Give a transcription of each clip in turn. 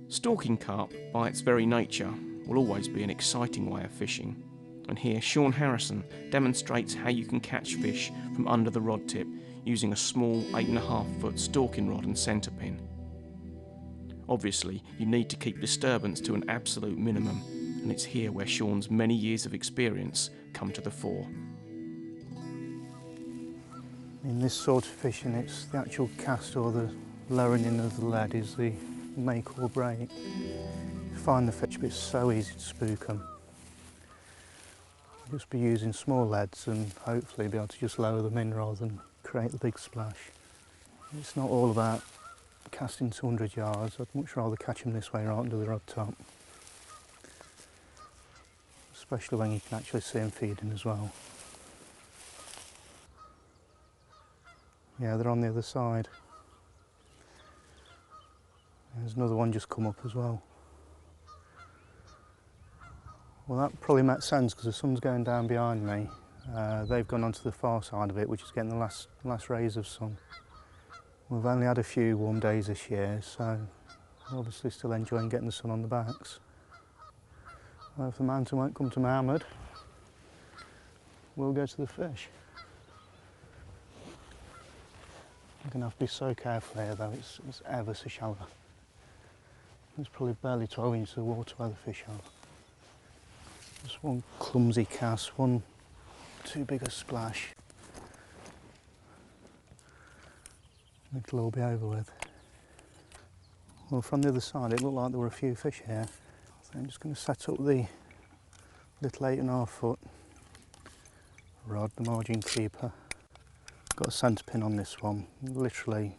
Stalking carp, by its very nature, will always be an exciting way of fishing, and here Sean Harrison demonstrates how you can catch fish from under the rod tip using a small 8.5 foot stalking rod and centre pin. Obviously, you need to keep disturbance to an absolute minimum, and it's here where Sean's many years of experience come to the fore. In this sort of fishing, it's the actual cast or the lowering in of the lead is the make or break. You find the fish, but it's so easy to spook them. Just be using small leads and hopefully be able to just lower them in rather than create the big splash. It's not all about casting 200 yards. I'd much rather catch them this way right under the rod top. Especially when you can actually see them feeding as well. Yeah, they're on the other side. There's another one just come up as well. Well, that probably makes sense because the sun's going down behind me. They've gone onto the far side of it, which is getting the last rays of sun. We've only had a few warm days this year, so obviously still enjoying getting the sun on the backs. Well, if the mountain won't come to Mohammed, we'll go to the fish. I'm going to have to be so careful here though, it's ever so shallow. There's probably barely 12 inches of water where the fish are. Just one clumsy cast, one too big a splash. It'll all be over with. Well, from the other side it looked like there were a few fish here. So I'm just going to set up the little 8.5 foot rod, the margin creeper. Got a centre pin on this one, literally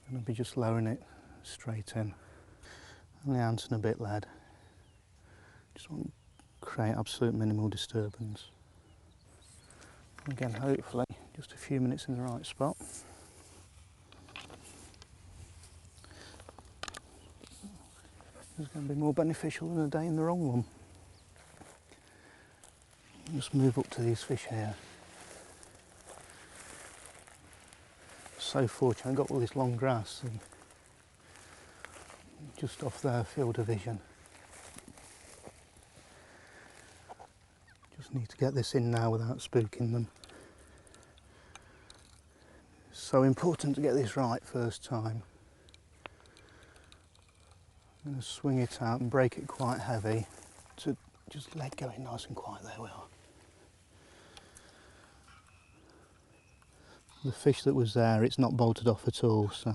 I'm going to be just lowering it straight in. Only an ounce and a bit lead. Just want to create absolute minimal disturbance. Again, hopefully just a few minutes in the right spot. It's going to be more beneficial than a day in the wrong one. Just move up to these fish here. So fortunate, I've got all this long grass and just off their field of vision. Just need to get this in now without spooking them. It's so important to get this right first time. I'm going to swing it out and break it quite heavy to just let go in nice and quiet. There we are. The fish that was there, it's not bolted off at all, so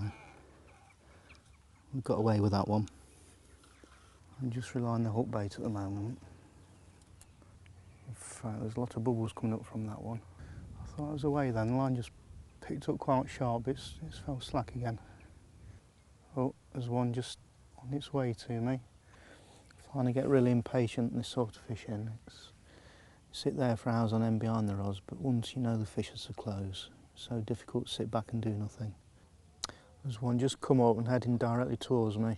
we've got away with that one. I'm just relying on the hook bait at the moment. In fact, there's a lot of bubbles coming up from that one. I thought I was away then, the line just picked up quite sharp, it's fell slack again. Oh, there's one just on its way to me. I find I get really impatient in this sort of fishing. You sit there for hours on end behind the rods, but once you know the fish are so close, it's so difficult to sit back and do nothing. There's one just come up and heading directly towards me.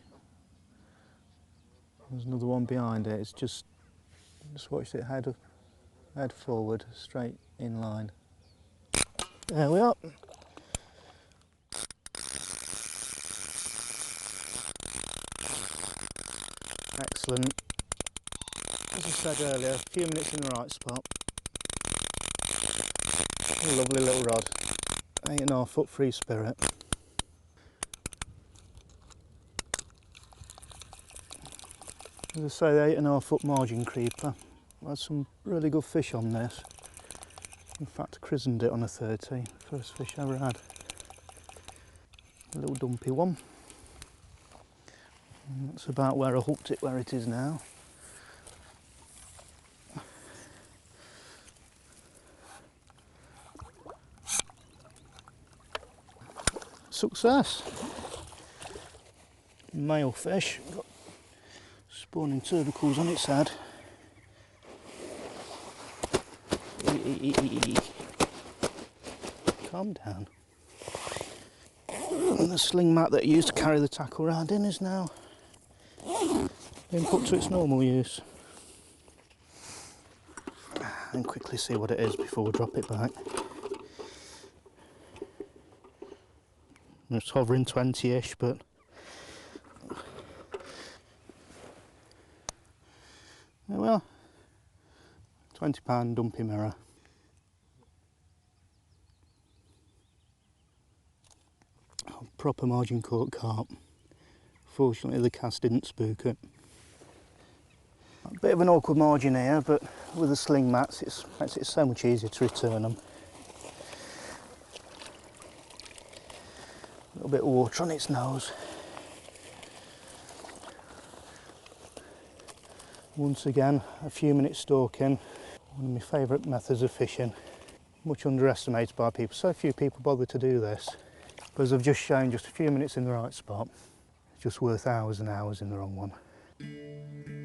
There's another one behind it. It's just watched it head forward, straight in line. There we are. Excellent. As I said earlier, a few minutes in the right spot. A lovely little rod. 8.5 foot free spirit. As I say, the 8.5 foot margin creeper. I had some really good fish on this. In fact, I christened it on a 30. First fish I ever had. A little dumpy one. And that's about where I hooked it, where it is now. Success. Male fish. Got spawning tubercles on its head. Calm down. And the sling mat that I used to carry the tackle around in is now being put to its normal use. And quickly see what it is before we drop it back. It's hovering 20-ish, but £20 dumpy mirror. Proper margin caught carp. Fortunately the cast didn't spook it. A bit of an awkward margin here, but with the sling mats it makes it so much easier to return them. A little bit of water on its nose. Once again, a few minutes stalking, one of my favourite methods of fishing. Much underestimated by people, so few people bother to do this. But as I've just shown, just a few minutes in the right spot, it's just worth hours and hours in the wrong one.